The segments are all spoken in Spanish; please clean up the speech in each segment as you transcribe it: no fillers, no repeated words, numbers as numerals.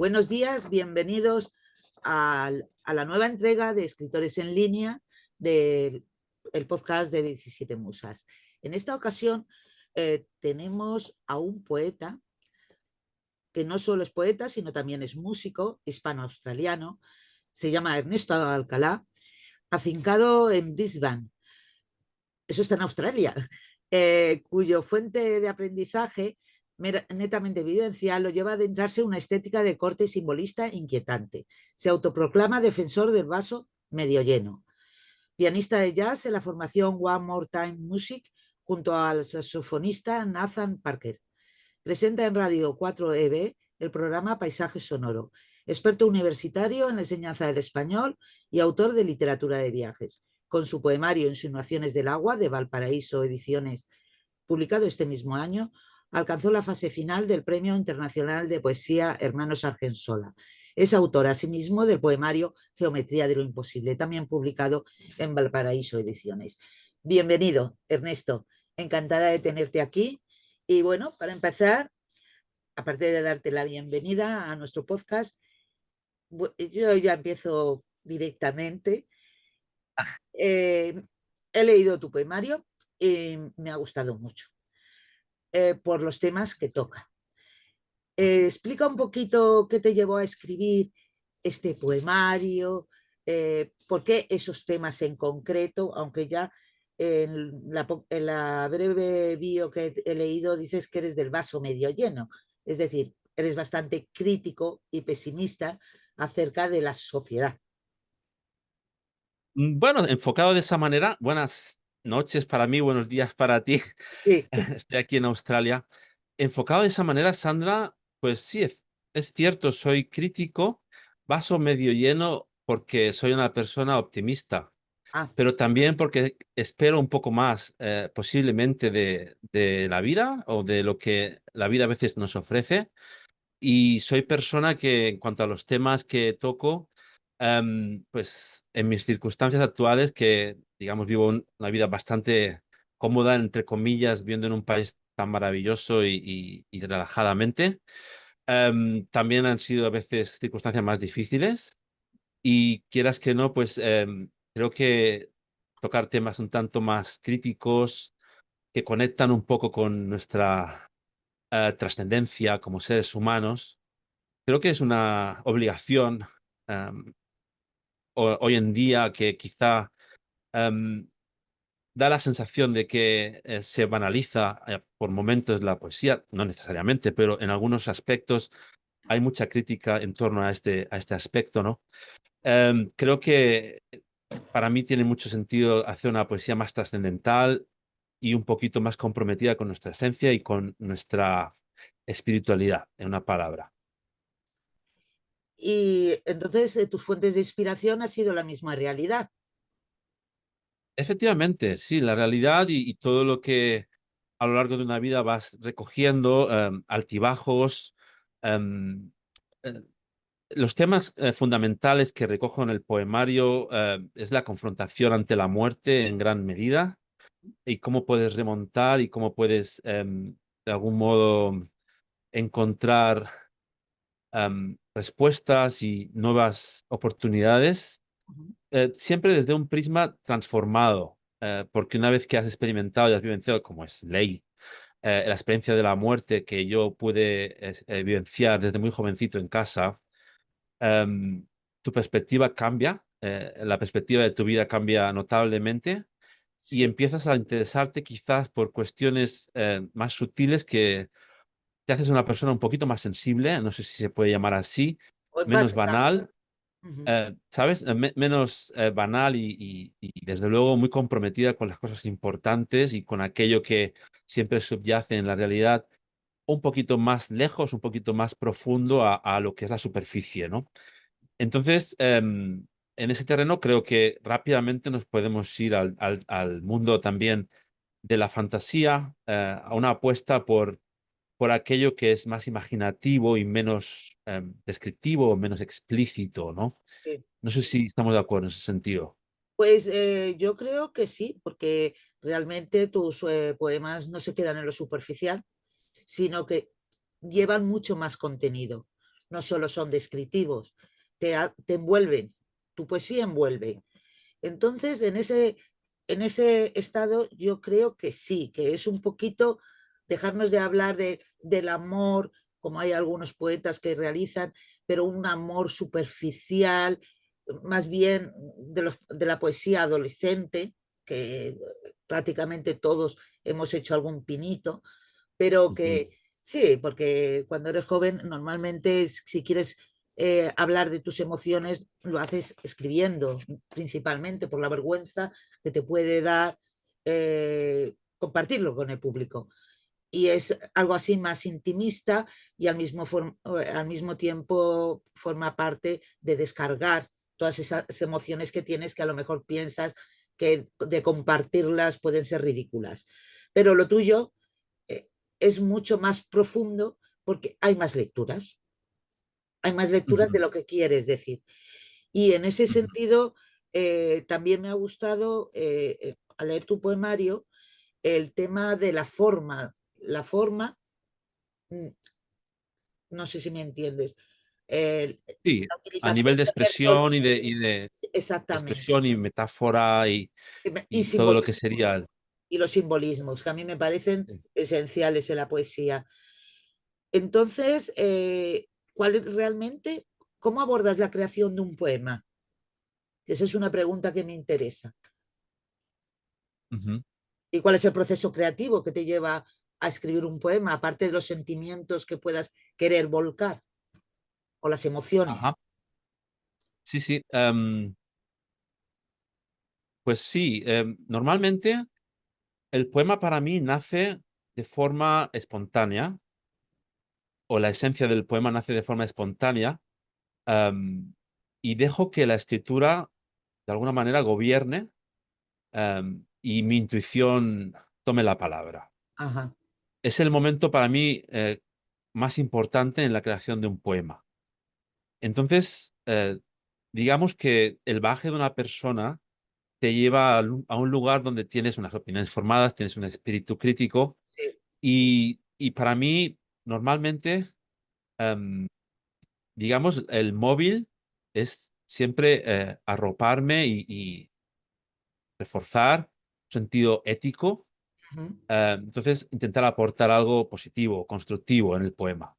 Buenos días, bienvenidos a la nueva entrega de Escritores en Línea del podcast de 17 Musas. En esta ocasión tenemos a un poeta que no solo es poeta, sino también es músico hispano-australiano. Se llama Ernesto Alcalá, afincado en Brisbane. Eso está en Australia, cuyo fuente de aprendizaje netamente vivencial lo lleva a adentrarse en una estética de corte simbolista inquietante. Se autoproclama defensor del vaso medio lleno. Pianista de jazz en la formación One More Time Music junto al saxofonista Nathan Parker. Presenta en Radio 4EB el programa Paisaje Sonoro. Experto universitario en la enseñanza del español y autor de literatura de viajes. Con su poemario Insinuaciones del agua, de Valparaíso Ediciones, publicado este mismo año, alcanzó la fase final del Premio Internacional de Poesía Hermanos Argensola. Es autor asimismo del poemario Geometría de lo Imposible, también publicado en Valparaíso Ediciones. Bienvenido, Ernesto. Encantada de tenerte aquí. Y bueno, para empezar, aparte de darte la bienvenida a nuestro podcast, yo ya empiezo directamente. He leído tu poemario y me ha gustado mucho por los temas que toca. Explica un poquito qué te llevó a escribir este poemario, por qué esos temas en concreto, aunque ya en la breve bio que he leído dices que eres del vaso medio lleno, es decir, eres bastante crítico y pesimista acerca de la sociedad. Bueno, enfocado de esa manera, buenas noches para mí, buenos días para ti. Sí. Estoy aquí en Australia. Enfocado de esa manera, Sandra, pues sí, es cierto, soy crítico, vaso medio lleno, porque soy una persona optimista, Ah, pero también porque espero un poco más, posiblemente de la vida o de lo que la vida a veces nos ofrece. Y soy persona que, en cuanto a los temas que toco, pues en mis circunstancias actuales, que digamos vivo una vida bastante cómoda, entre comillas, viviendo en un país tan maravilloso y relajadamente, también han sido a veces circunstancias más difíciles y quieras que no, pues creo que tocar temas un tanto más críticos, que conectan un poco con nuestra trascendencia como seres humanos. Creo que es una obligación, em, hoy en día que quizá, em, da la sensación de que, se banaliza, por momentos la poesía, no necesariamente, pero en algunos aspectos hay mucha crítica en torno a este aspecto, ¿no? Creo que para mí tiene mucho sentido hacer una poesía más trascendental y un poquito más comprometida con nuestra esencia y con nuestra espiritualidad, en una palabra. y entonces tus fuentes de inspiración ha sido la misma realidad. Efectivamente, sí, la realidad y todo lo que a lo largo de una vida vas recogiendo, altibajos, em, eh, los temas, fundamentales que recojo en el poemario, es la confrontación ante la muerte en gran medida, y cómo puedes remontar y cómo puedes, de algún modo encontrar, respuestas y nuevas oportunidades. Siempre desde un prisma transformado, porque una vez que has experimentado y has vivenciado, como es ley, la experiencia de la muerte que yo pude vivenciar desde muy jovencito en casa, em, tu perspectiva cambia, la perspectiva de tu vida cambia notablemente y Sí, empiezas a interesarte quizás por cuestiones más sutiles que te haces una persona un poquito más sensible, no sé si se puede llamar así, o menos empática. banal. Ujú. ¿Sabes? Menos, banal y desde luego muy comprometida con las cosas importantes y con aquello que siempre subyace en la realidad, un poquito más lejos, un poquito más profundo a lo que es la superficie, ¿no? Entonces, en ese terreno creo que rápidamente nos podemos ir al mundo también de la fantasía, a una apuesta por aquello que es más imaginativo y menos, descriptivo o menos explícito, ¿no? Sí. No sé si estamos de acuerdo en ese sentido. Pues yo creo que sí, porque realmente tus poemas no se quedan en lo superficial, sino que llevan mucho más contenido. no solo son descriptivos, te envuelven, tu poesía envuelve. Entonces, en ese estado yo creo que sí, que es un poquito dejarnos de hablar del amor, como hay algunos poetas que realizan, pero un amor superficial, más bien de la poesía adolescente, que prácticamente todos hemos hecho algún pinito, pero Ujú. que sí, porque cuando eres joven normalmente si quieres hablar de tus emociones lo haces escribiendo, principalmente por la vergüenza que te puede dar compartirlo con el público. Y es algo así más intimista y al mismo tiempo forma parte de descargar todas esas emociones que tienes que a lo mejor piensas que de compartirlas pueden ser ridículas. Pero lo tuyo eh, es mucho más profundo porque hay más lecturas de Ujú. lo que quieres decir. Y en ese Ujú. sentido, también me ha gustado al leer tu poemario el tema de la forma. La forma, mm, no sé si me entiendes, Sí, la a utilización nivel de de versos, expresión y de exactamente, expresión y metáfora y y todo lo que simbolismos, sería y los simbolismos, que a mí me parecen sí. esenciales en la poesía. Entonces, ¿cuál es realmente, cómo abordas la creación de un poema? Esa es una pregunta que me interesa. Ujú. ¿Y cuál es el proceso creativo que te lleva a escribir un poema, aparte de los sentimientos que puedas querer volcar o las Ajá. emociones? Sí, sí. Pues sí, normalmente el poema para mí nace de forma espontánea, o la esencia del poema nace de forma espontánea, am, y dejo que la escritura de alguna manera gobierne, y mi intuición tome la palabra. Ajá. Es el momento para mí más importante en la creación de un poema. Entonces, digamos que el bagaje de una persona te lleva a un lugar donde tienes unas opiniones formadas, tienes un espíritu crítico Sí. y para mí, normalmente, em, digamos, el móvil es siempre arroparme y reforzar un sentido ético. Ujú. Entonces, intentar aportar algo positivo, constructivo en el poema.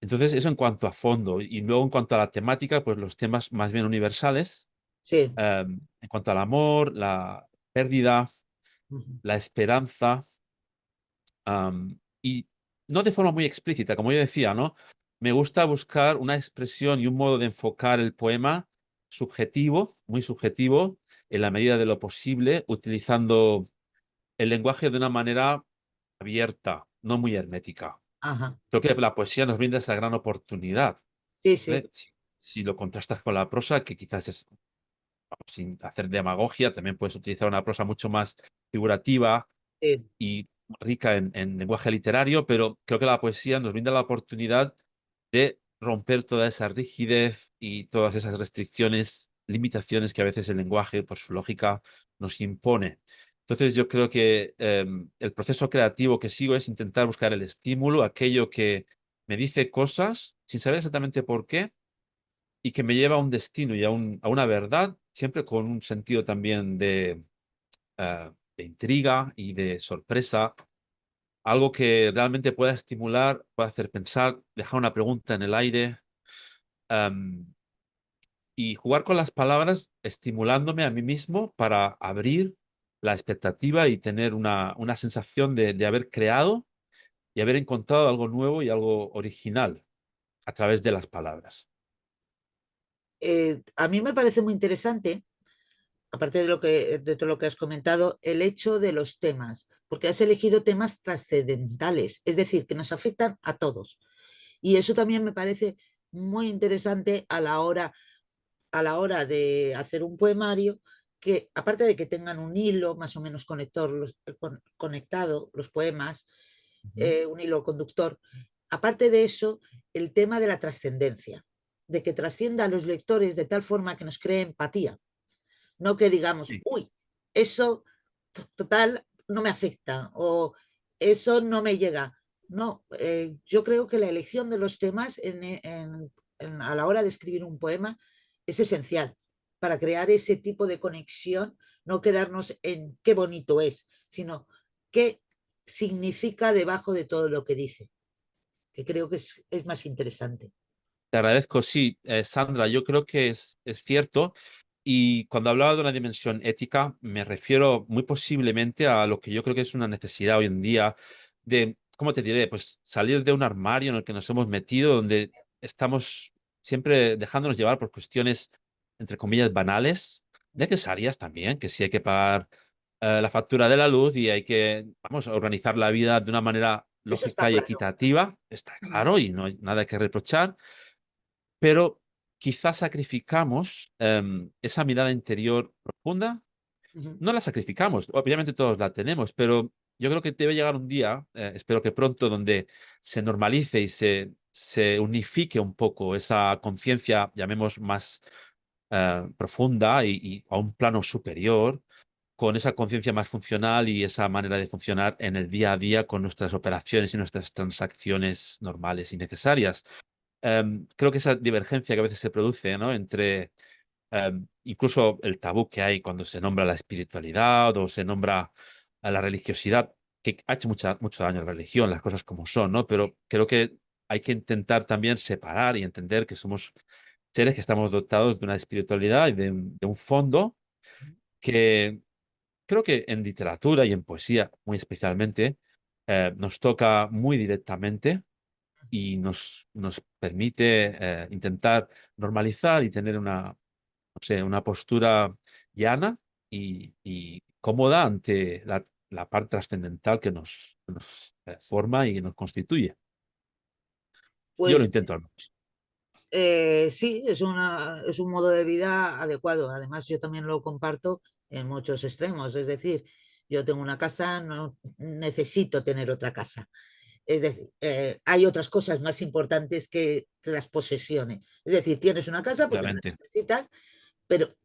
Entonces, eso en cuanto a fondo. Y luego, en cuanto a la temática, pues los temas más bien universales, Sí. en cuanto al amor, la pérdida, Ujú. la esperanza, y no de forma muy explícita, como yo decía, ¿no? Me gusta buscar una expresión y un modo de enfocar el poema subjetivo, muy subjetivo, en la medida de lo posible, utilizando el lenguaje de una manera abierta, no muy hermética. Ajá. Creo que la poesía nos brinda esa gran oportunidad, Sí, sí, ¿vale? Si lo contrastas con la prosa, que quizás es, vamos, sin hacer demagogia, también puedes utilizar una prosa mucho más figurativa sí. y rica en lenguaje literario, pero creo que la poesía nos brinda la oportunidad de romper toda esa rigidez y todas esas restricciones, limitaciones que a veces el lenguaje, por su lógica, nos impone. Entonces yo creo que el proceso creativo que sigo es intentar buscar el estímulo, aquello que me dice cosas sin saber exactamente por qué y que me lleva a un destino y a una verdad, siempre con un sentido también de intriga y de sorpresa, algo que realmente pueda estimular, pueda hacer pensar, dejar una pregunta en el aire, am, y jugar con las palabras, estimulándome a mí mismo para abrir la expectativa y tener una sensación de haber creado y haber encontrado algo nuevo y algo original a través de las palabras. A mí me parece muy interesante, aparte de todo lo que has comentado, el hecho de los temas, porque has elegido temas trascendentales, es decir, que nos afectan a todos. Y eso también me parece muy interesante a la hora de hacer un poemario, que aparte de que tengan un hilo más o menos conectado, los poemas, Ujú. un hilo conductor, aparte de eso, el tema de la trascendencia, de que trascienda a los lectores de tal forma que nos cree empatía, no que digamos, Sí. uy, eso total no me afecta o eso no me llega. No, yo creo que la elección de los temas a la hora de escribir un poema es esencial para crear ese tipo de conexión, no quedarnos en qué bonito es, sino qué significa debajo de todo lo que dice, que creo que es más interesante. Te agradezco, sí, Sandra, yo creo que es cierto. Y cuando hablaba de una dimensión ética, me refiero muy posiblemente a lo que yo creo que es una necesidad hoy en día de, ¿cómo te diré? Pues salir de un armario en el que nos hemos metido, donde estamos siempre dejándonos llevar por cuestiones, entre comillas, banales, necesarias también, que sí hay que pagar la factura de la luz y hay que, vamos, organizar la vida de una manera Eso está lógica y claro. equitativa, está claro, y no hay nada que reprochar, pero quizás sacrificamos esa mirada interior profunda. Ujú. No la sacrificamos, obviamente todos la tenemos, pero yo creo que debe llegar un día, espero que pronto, donde se normalice y se unifique un poco esa conciencia, llamemos más profunda y a un plano superior, con esa conciencia más funcional y esa manera de funcionar en el día a día con nuestras operaciones y nuestras transacciones normales y necesarias. Creo que esa divergencia que a veces se produce, ¿no? Entre incluso el tabú que hay cuando se nombra la espiritualidad o se nombra a la religiosidad, que ha hecho mucho daño a la religión, las cosas como son, ¿no? Pero creo que hay que intentar también separar y entender que somos seres que estamos dotados de una espiritualidad y de un fondo que creo que en literatura y en poesía, muy especialmente, nos toca muy directamente y nos permite intentar normalizar y tener una, no sé, una postura llana y cómoda ante la parte trascendental que nos forma y nos constituye. Yo lo Pues intento al menos. sí, es un modo de vida adecuado. Además, yo también lo comparto en muchos extremos. Es decir, yo tengo una casa, no necesito tener otra casa. Es decir, hay otras cosas más importantes que las posesiones. Es decir, tienes una casa porque la Obviamente, necesitas, pero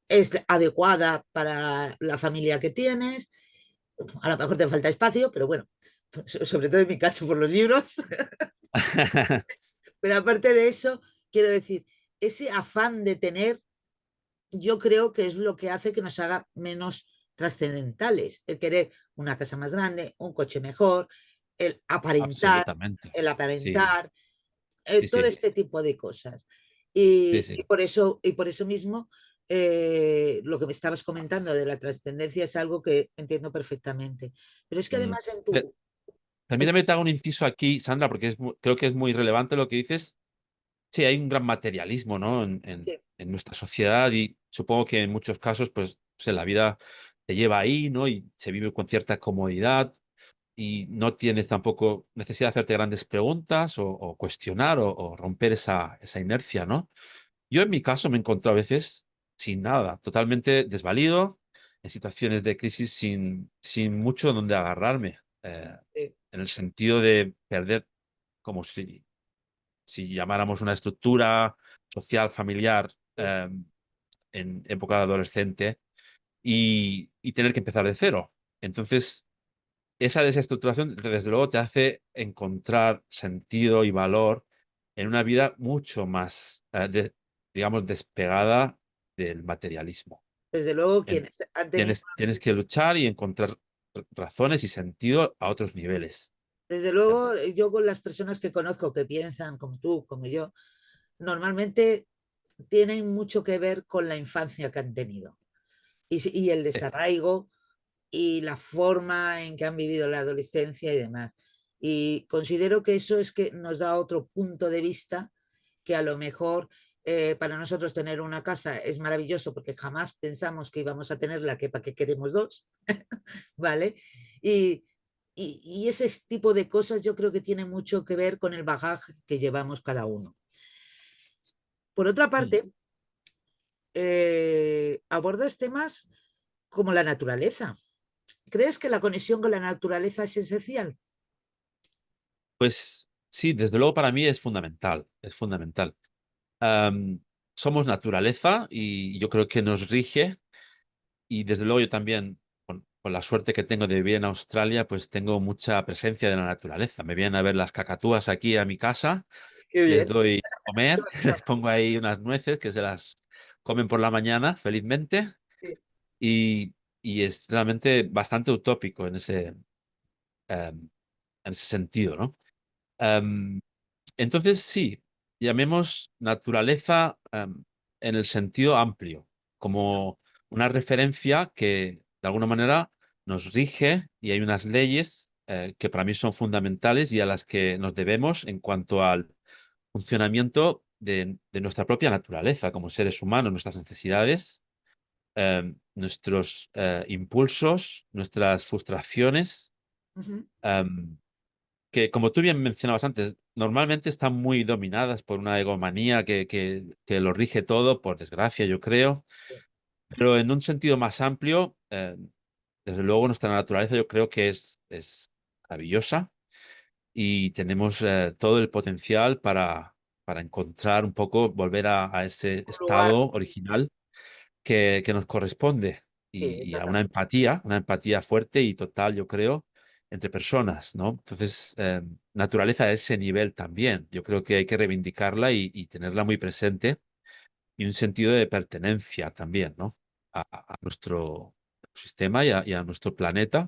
es adecuada para la familia que tienes. A lo mejor te falta espacio, pero bueno, sobre todo en mi caso por los libros. Pero aparte de eso, quiero decir, ese afán de tener, yo creo que es lo que hace que nos haga menos trascendentales. El querer una casa más grande, un coche mejor, el aparentar, absolutamente. el Sí, aparentar, sí, todo sí, este tipo de cosas. sí, Y, sí. y por eso mismo, lo que me estabas comentando de la trascendencia es algo que entiendo perfectamente. Pero es que Mm. además Eh, en Permítame te hago un inciso aquí, Sandra, porque creo que es muy relevante lo que dices. Sí, hay un gran materialismo, ¿no? En nuestra sociedad y supongo que en muchos casos, pues, o sea, la vida te lleva ahí, ¿no? Y se vive con cierta comodidad y no tienes tampoco necesidad de hacerte grandes preguntas o cuestionar o romper esa inercia, ¿no? Yo en mi caso me encontrado a veces sin nada, totalmente desvalido, en situaciones de crisis sin mucho donde agarrarme, en el sentido de perder como si llamáramos una estructura social, familiar, en época de adolescente y tener que empezar de cero. Entonces, esa desestructuración, desde luego, te hace encontrar sentido y valor en una vida mucho más, digamos, despegada del materialismo. desde luego, En- quienes han tenido tienes que luchar y encontrar razones y sentido a otros niveles. desde Eh, luego, yo con las personas que conozco que piensan como tú, como yo, normalmente tienen mucho que ver con la infancia que han tenido y el eh, desarraigo y la forma en que han vivido la adolescencia y demás. Y considero que eso es que nos da otro punto de vista que a lo mejor para nosotros tener una casa es maravilloso porque jamás pensamos que íbamos a tenerla, que para qué queremos dos, ¿vale? Y, y ese tipo de cosas yo creo que tiene mucho que ver con el bagaje que llevamos cada uno. Por otra mm, parte, abordas temas como la naturaleza. ¿Crees que la conexión con la naturaleza es esencial? pues sí, desde luego para mí es fundamental, es fundamental. Am, Somos naturaleza y yo creo que nos rige y desde luego yo también, con la suerte que tengo de vivir en Australia, pues tengo mucha presencia de la naturaleza. Me vienen a ver las cacatúas aquí a mi casa, Qué les bien. doy a comer, les pongo ahí unas nueces que se las comen por la mañana felizmente Sí. y, y es realmente bastante utópico em, en ese sentido, ¿no? Em, entonces, sí, llamemos naturaleza en el sentido amplio, como una referencia que de alguna manera nos rige y hay unas leyes que para mí son fundamentales y a las que nos debemos en cuanto al funcionamiento de nuestra propia naturaleza como seres humanos, nuestras necesidades, nuestros impulsos, nuestras frustraciones. Ujú. em, que, como tú bien mencionabas antes, normalmente están muy dominadas por una egomanía que lo rige todo, por desgracia, yo creo. Pero en un sentido más amplio, desde luego nuestra naturaleza yo creo que es maravillosa y tenemos todo el potencial para encontrar un poco, volver a ese Un lugar. estado original que nos corresponde Sí, y a una empatía fuerte y total, yo creo, entre personas, ¿no? Entonces, naturaleza a ese nivel también. Yo creo que hay que reivindicarla y tenerla muy presente y un sentido de pertenencia también, ¿no? A nuestro sistema y a nuestro planeta.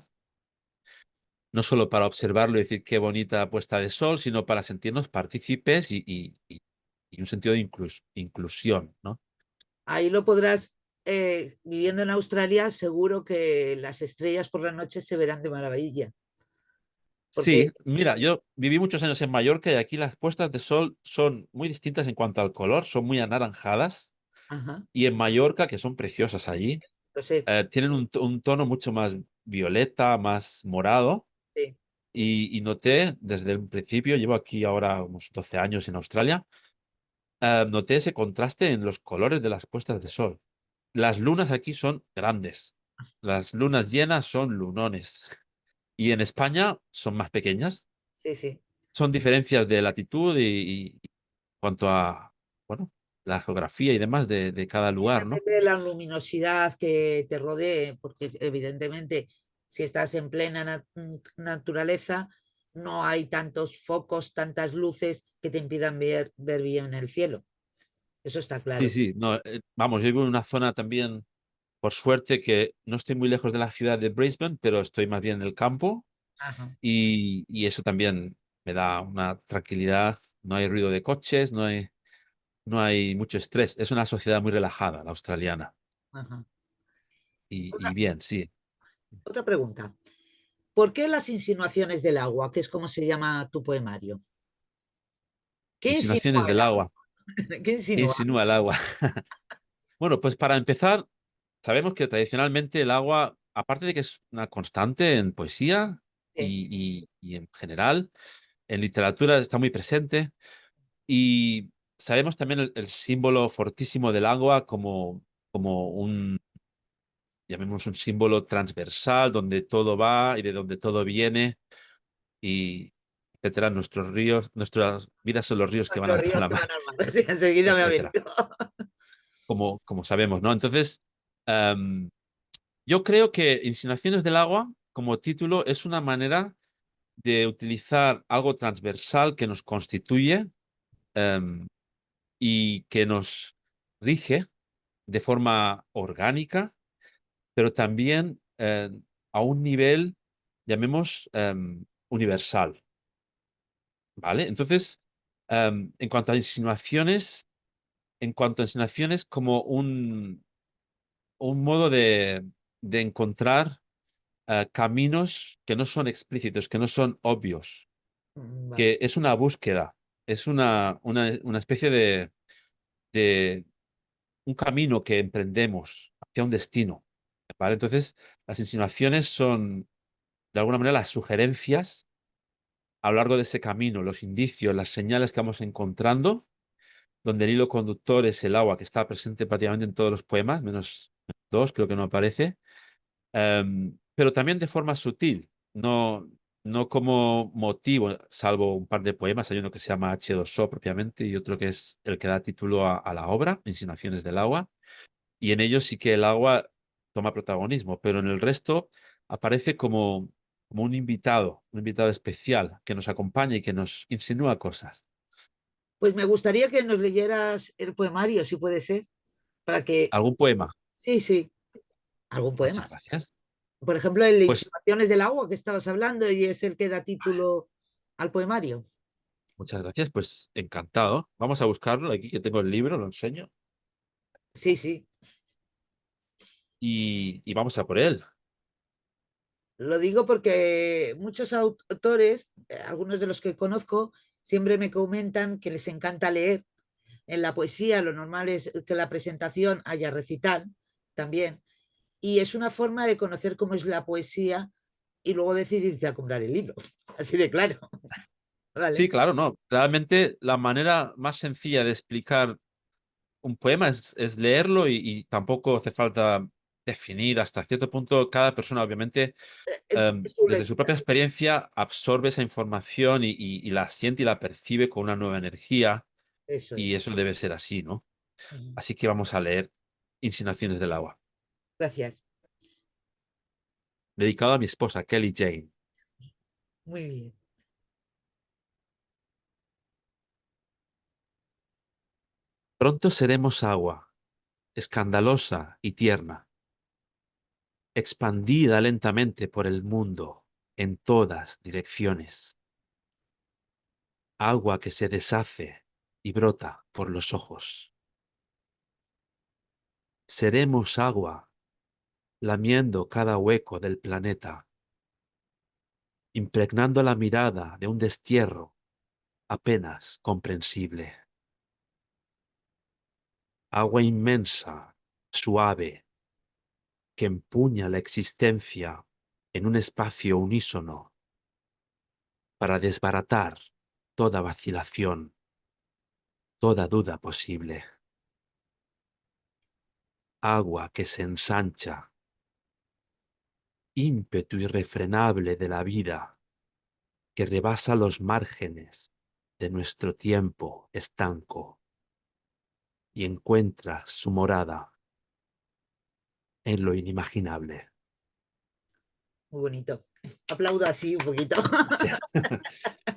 No solo para observarlo y decir qué bonita puesta de sol, sino para sentirnos partícipes y un sentido de inclusión, ¿no? Ahí lo podrás, viviendo en Australia, seguro que las estrellas por la noche se verán de maravilla. Porque, Sí, mira, yo viví muchos años en Mallorca y aquí las puestas de sol son muy distintas en cuanto al color, son muy anaranjadas ajá, y en Mallorca, que son preciosas allí, lo sé, tienen un tono mucho más violeta, más morado sí. y noté desde el principio, llevo aquí ahora unos 12 años en Australia, noté ese contraste en los colores de las puestas de sol. Las lunas aquí son grandes, las lunas llenas son lunones y en España son más pequeñas. Sí, sí. Son diferencias de latitud y cuanto a, bueno, la geografía y demás de cada lugar, ¿no? Depende de la luminosidad que te rodee, porque evidentemente si estás en plena naturaleza, no hay tantos focos, tantas luces que te impidan ver bien el cielo. Eso está Sí, claro. sí, no, vamos, yo vivo en una zona también, por suerte, que no estoy muy lejos de la ciudad de Brisbane, pero estoy más bien en el campo Ajá, y eso también me da una tranquilidad. No hay ruido de coches, no hay mucho estrés. Es una sociedad muy relajada, la australiana. ajá. Y Otra, bien, sí. otra pregunta. ¿Por qué las insinuaciones del agua, que es como se llama tu poemario? ¿Qué insinúa Insinuaciones el del agua. agua? ¿Qué ¿Qué insinúa? insinúa el agua? Bueno, pues para empezar, sabemos que tradicionalmente el agua, aparte de que es una constante en poesía Sí. y en general, en literatura está muy presente y sabemos también el símbolo fortísimo del agua como un, llamemos un símbolo transversal donde todo va y de donde todo viene y etcétera. Nuestros ríos, nuestras vidas son los ríos que van a Los dar a ríos la que mar, van al mar. Sí, enseguida me ha etcétera, venido. como sabemos, ¿no? Entonces, em, yo creo que Insinuaciones del agua, como título, es una manera de utilizar algo transversal que nos constituye em, y que nos rige de forma orgánica, pero también a un nivel, llamemos, universal, ¿vale? Entonces, en cuanto a insinuaciones como un modo de encontrar caminos que no son explícitos, que no son obvios, Vale. que es una búsqueda, es una especie de un camino que emprendemos hacia un destino, ¿vale? Entonces, las insinuaciones son, de alguna manera, las sugerencias a lo largo de ese camino, los indicios, las señales que vamos encontrando, donde el hilo conductor es el agua, que está presente prácticamente en todos los poemas, menos dos, creo que no aparece. Pero también de forma sutil, no como motivo, salvo un par de poemas. Hay uno que se llama H2O propiamente y otro que es el que da título a la obra, Insinuaciones del agua. Y en ellos sí que el agua toma protagonismo, pero en el resto aparece como un invitado especial que nos acompaña y que nos insinúa cosas. Pues me gustaría que nos leyeras el poemario, si puede ser, para que... ¿Algún poema? Sí, sí, algún Muchas poema. gracias. Por ejemplo, el de Pues Insinuaciones del agua que estabas hablando y es el que da título al poemario. muchas gracias, pues encantado. Vamos a buscarlo aquí, que tengo el libro, lo enseño, Sí, sí. y vamos a por él. Lo digo porque muchos autores, algunos de los que conozco, siempre me comentan que les encanta leer. En la poesía lo normal es que la presentación haya recital también. Y es una forma de conocer cómo es la poesía y luego decidirte a comprar el libro. Así de claro. Sí, Vale. claro, no. Realmente la manera más sencilla de explicar un poema es leerlo y tampoco hace falta definir hasta cierto punto. Cada persona, obviamente, Tiene su desde su lectura. propia experiencia, absorbe esa información y la siente y la percibe con una nueva energía, Eso y es. eso debe ser así, ¿no? Así que vamos a leer Insinuaciones del agua, Gracias. dedicado a mi esposa, Kelly Jane. Muy bien. Pronto seremos agua, escandalosa y tierna, expandida lentamente por el mundo en todas direcciones. Agua que se deshace y brota por los ojos. Seremos agua, lamiendo cada hueco del planeta, impregnando la mirada de un destierro apenas comprensible. Agua inmensa, suave, que empuña la existencia en un espacio unísono para desbaratar toda vacilación, toda duda posible. Agua que se ensancha, ímpetu irrefrenable de la vida que rebasa los márgenes de nuestro tiempo estanco y encuentra su morada en lo inimaginable. Muy bonito. Aplaudo así un poquito. Gracias.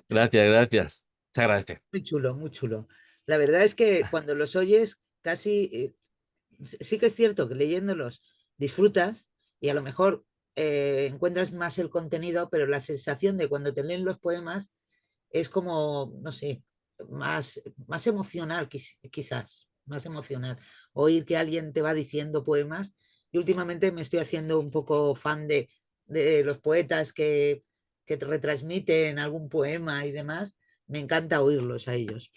Gracias, gracias. Se agradece. Muy chulo, muy chulo. La verdad es que cuando los oyes, casi sí que es cierto que leyéndolos disfrutas y a lo mejor encuentras más el contenido, pero la sensación de cuando te leen los poemas es como, no sé, más emocional, quizás, más emocional. Oír que alguien te va diciendo poemas. Y últimamente me estoy haciendo un poco fan de los poetas que te retransmiten algún poema y demás. Me encanta oírlos a ellos.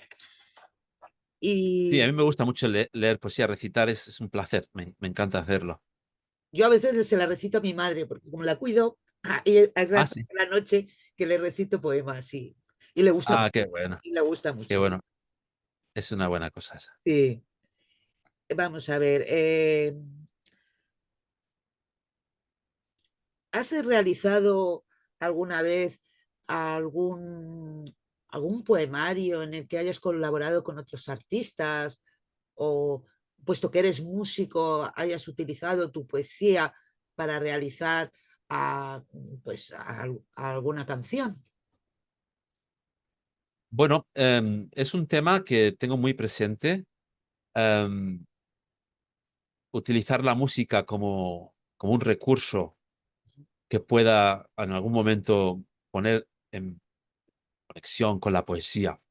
Sí, a Y mí me gusta mucho leer poesía, recitar es un placer, me encanta hacerlo. yo a veces se la recito a mi madre, porque como la cuido, y hay Ah, ratos sí. de la noche que le recito poemas, sí. Y le gusta Ah, mucho. Y le gusta qué mucho. bueno. Es una buena cosa esa. Sí. Vamos a ver. ¿Has realizado alguna vez algún, algún poemario en el que hayas colaborado con otros artistas o, puesto que eres músico, hayas utilizado tu poesía para realizar a, pues, a alguna canción? Bueno, es un tema que tengo muy presente. em, Utilizar la música como un recurso que pueda en algún momento poner en conexión con la poesía.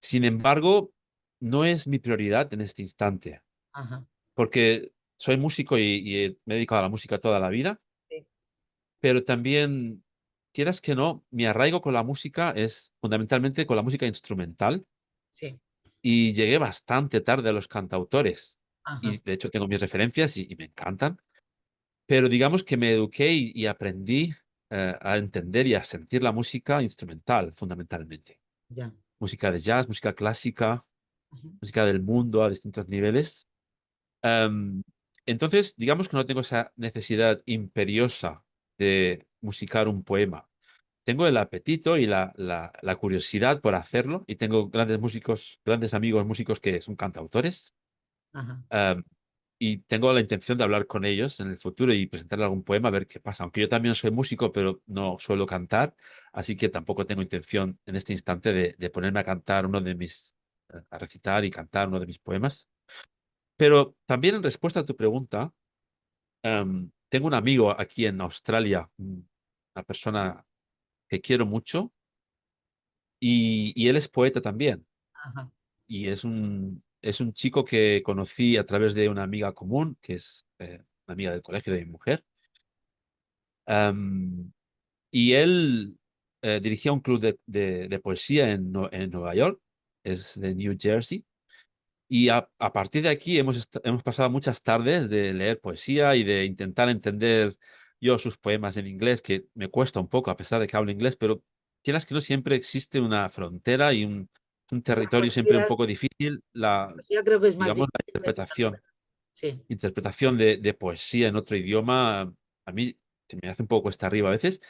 Sin embargo, no es mi prioridad en este instante, Ajá. porque soy músico y me he dedicado a la música toda la vida, Sí, pero también, quieras que no, mi arraigo con la música es fundamentalmente con la música instrumental, sí. y llegué bastante tarde a los cantautores. Ajá, Y de hecho tengo mis referencias y me encantan, pero digamos que me eduqué y aprendí a entender y a sentir la música instrumental fundamentalmente. ya. Música de jazz, música clásica, Ujú, música del mundo a distintos niveles. Em, entonces, digamos que no tengo esa necesidad imperiosa de musicar un poema. Tengo el apetito y la curiosidad por hacerlo, y tengo grandes músicos, grandes amigos músicos que son cantautores. ajá. em, y tengo la intención de hablar con ellos en el futuro y presentarle algún poema a ver qué pasa. Aunque yo también soy músico, pero no suelo cantar, así que tampoco tengo intención en este instante de ponerme a cantar a recitar y cantar uno de mis poemas. Pero también en respuesta a tu pregunta, tengo un amigo aquí en Australia, una persona que quiero mucho, y él es poeta también. Ajá, Y es un chico que conocí a través de una amiga común, que es una amiga del colegio de mi mujer. Am, y él dirigía un club de poesía en Nueva York, es de New Jersey. Y a partir de aquí hemos pasado muchas tardes de leer poesía y de intentar entender yo sus poemas en inglés, que me cuesta un poco a pesar de que hablo inglés, pero quieras que no, siempre existe una frontera y un la territorio siempre un poesía, poco difícil, poesía creo que es más digamos, la difícil que interpretar. Sí, interpretación de poesía en otro idioma, a mí se me hace un poco cuesta arriba a veces,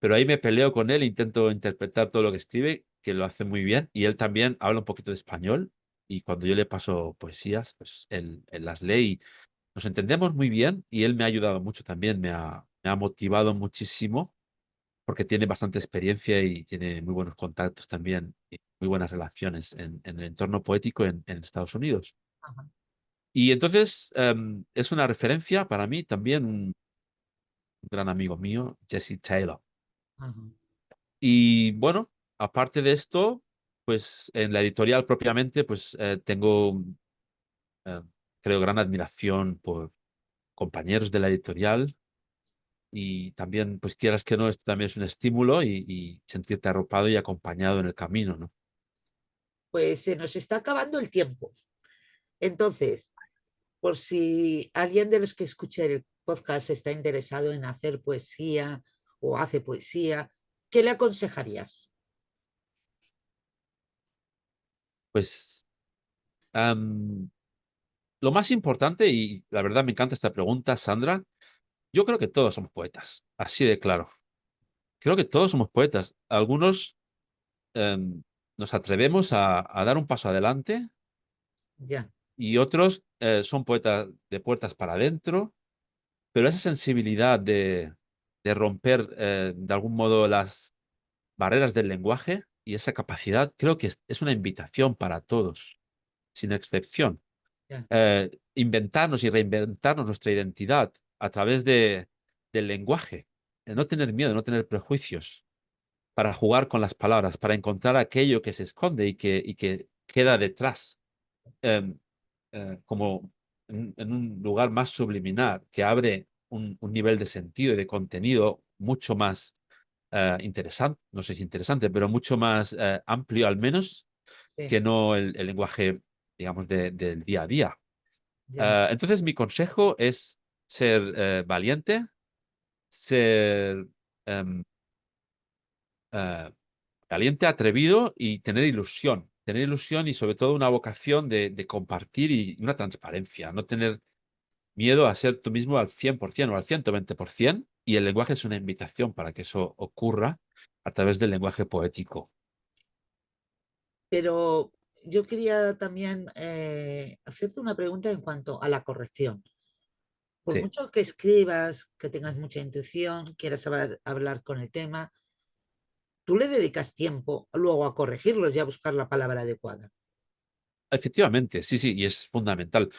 pero ahí me peleo con él, intento interpretar todo lo que escribe, que lo hace muy bien, y él también habla un poquito de español, y cuando yo le paso poesías, pues él las lee y nos entendemos muy bien, y él me ha ayudado mucho también, me ha motivado muchísimo, porque tiene bastante experiencia y tiene muy buenos contactos también, y muy buenas relaciones en el entorno poético en Estados Unidos. ajá, Y entonces es una referencia para mí también un gran amigo mío, Jesse Taylor. ajá. Y bueno, aparte de esto, pues en la editorial propiamente, pues tengo, eh, creo, gran admiración por compañeros de la editorial y también, pues quieras que no, esto también es un estímulo y sentirte arropado y acompañado en el camino, ¿no? Pues se nos está acabando el tiempo. Entonces, por si alguien de los que escuche el podcast está interesado en hacer poesía o hace poesía, ¿qué le aconsejarías? Pues lo más importante, y la verdad me encanta esta pregunta, Sandra, yo creo que todos somos poetas, así de claro. Creo que todos somos poetas. Algunos em, nos atrevemos a dar un paso adelante Ya, y otros son poetas de puertas para adentro, pero esa sensibilidad de romper de algún modo las barreras del lenguaje y esa capacidad, creo que es una invitación para todos, sin excepción. ya, Inventarnos y reinventarnos nuestra identidad a través del lenguaje, de no tener miedo, no tener prejuicios, para jugar con las palabras, para encontrar aquello que se esconde y que queda detrás, em, como en un lugar más subliminal, que abre un nivel de sentido y de contenido mucho más interesante, no sé si interesante, pero mucho más amplio al menos, sí, que no el lenguaje, digamos, del día a día. ya. Entonces, mi consejo es ser valiente, ser em, eh, valiente, atrevido y tener ilusión. Tener ilusión y sobre todo una vocación de compartir y una transparencia. No tener miedo a ser tú mismo al 100% o al 120%. Y el lenguaje es una invitación para que eso ocurra a través del lenguaje poético. Pero yo quería también hacerte una pregunta en cuanto a la corrección. Por Sí. mucho que escribas, que tengas mucha intuición, quieras hablar con el tema, tú le dedicas tiempo luego a corregirlos y a buscar la palabra adecuada. Efectivamente, sí, sí, y es fundamental.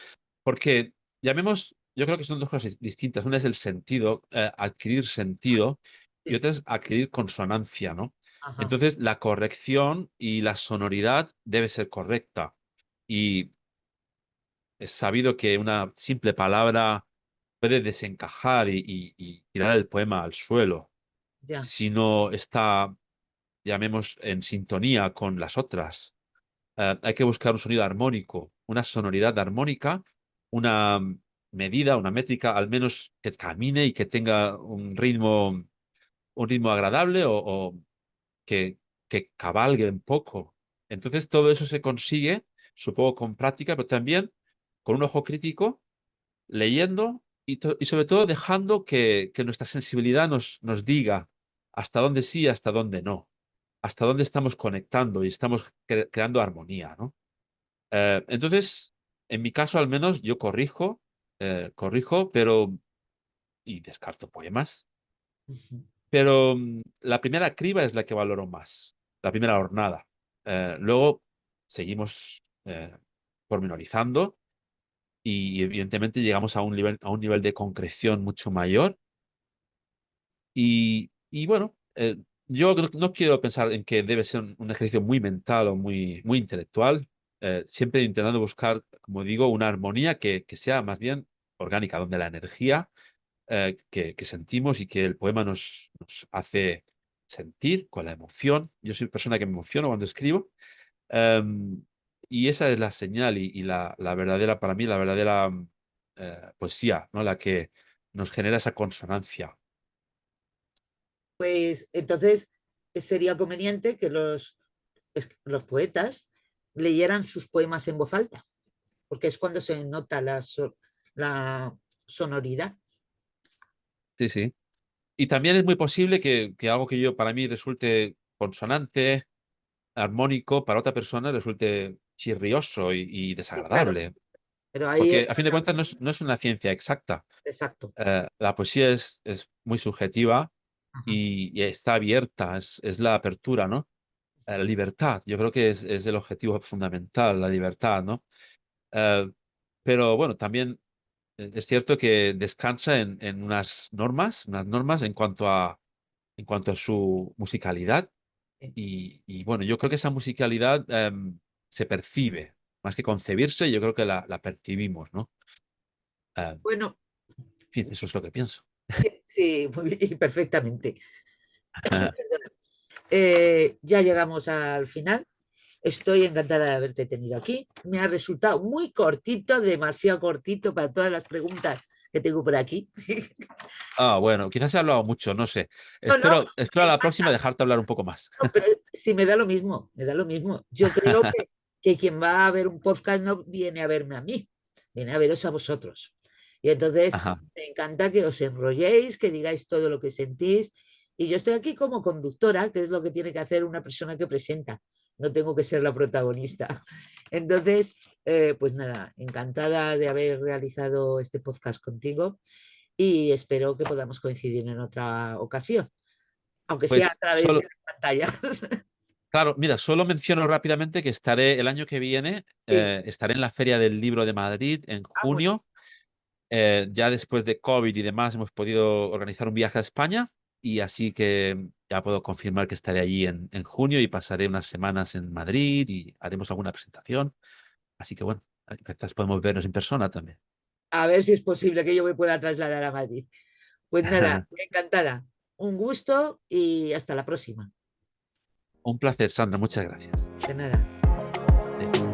Porque llamemos, yo creo que son dos cosas distintas. Una es el sentido, adquirir sentido, y Sí, otra es adquirir consonancia, ¿no? ajá, Entonces, la corrección y la sonoridad debe ser correcta. Y es sabido que una simple palabra puede desencajar y tirar el poema al suelo ya, si no está, llamemos, en sintonía con las otras. Hay que buscar un sonido armónico, una sonoridad armónica, una medida, una métrica, al menos que camine y que tenga un ritmo agradable o que cabalgue un poco. Entonces, todo eso se consigue, supongo, con práctica, pero también con un ojo crítico, leyendo y sobre todo dejando que nuestra sensibilidad nos diga hasta dónde sí, hasta dónde no, hasta dónde estamos conectando y estamos creando armonía, ¿no? Entonces, en mi caso al menos, yo corrijo, corrijo, y descarto poemas. Ujú. Pero la primera criba es la que valoro más, la primera hornada. Luego seguimos pormenorizando y evidentemente llegamos a un nivel de concreción mucho mayor. Y bueno, yo no quiero pensar en que debe ser un ejercicio muy mental o muy intelectual, siempre intentando buscar, como digo, una armonía que sea más bien orgánica, donde la energía que sentimos y que el poema nos hace sentir con la emoción. Yo soy persona que me emociono cuando escribo. em, y esa es la señal y la verdadera, para mí, la verdadera poesía, ¿no? La que nos genera esa consonancia. Pues entonces sería conveniente que los poetas leyeran sus poemas en voz alta, porque es cuando se nota la sonoridad. Sí, sí. Y también es muy posible que algo que yo para mí resulte consonante, armónico, para otra persona resulte chirrioso y Sí, claro, desagradable. pero ahí Porque es a fin de cuentas no es una ciencia exacta. exacto. La poesía es muy subjetiva Ajá. y está abierta, es la apertura, ¿no? La libertad, yo creo que es el objetivo fundamental, la libertad, ¿no? Eh, pero bueno, también es cierto que descansa en unas normas en cuanto a su musicalidad. Sí. Y bueno, yo creo que esa musicalidad se percibe, más que concebirse, yo creo que la percibimos, ¿no? En Bueno, fin, eso es lo que pienso. sí, sí, muy bien, perfectamente. Perdona. Ya llegamos al final. Estoy encantada de haberte tenido aquí. Me ha resultado muy cortito, demasiado cortito para todas las preguntas que tengo por aquí. Ah, bueno, quizás he hablado mucho, no sé. No, no, Espero me a la próxima encanta. dejarte hablar un poco más. No, pero sí me da lo mismo, me da lo mismo. Yo creo que quien va a ver un podcast no viene a verme a mí, viene a veros a vosotros. Y entonces Ajá. me encanta que os enrolléis, que digáis todo lo que sentís. Y yo estoy aquí como conductora, que es lo que tiene que hacer una persona que presenta. No tengo que ser la protagonista. Entonces, pues nada, encantada de haber realizado este podcast contigo y espero que podamos coincidir en otra ocasión, aunque sea a Pues través de solo, las pantallas. claro, mira, solo menciono rápidamente que estaré el año que viene, Sí. estaré en la Feria del Libro de Madrid en Ah, muy bien. junio. Ya después de COVID y demás hemos podido organizar un viaje a España y así que ya puedo confirmar que estaré allí en junio y pasaré unas semanas en Madrid y haremos alguna presentación. Así que bueno, quizás podemos vernos en persona también. A ver si es posible que yo me pueda trasladar a Madrid. Pues nada, encantada. Un gusto y hasta la próxima. Un placer, Sandra, muchas gracias. De nada. Adiós.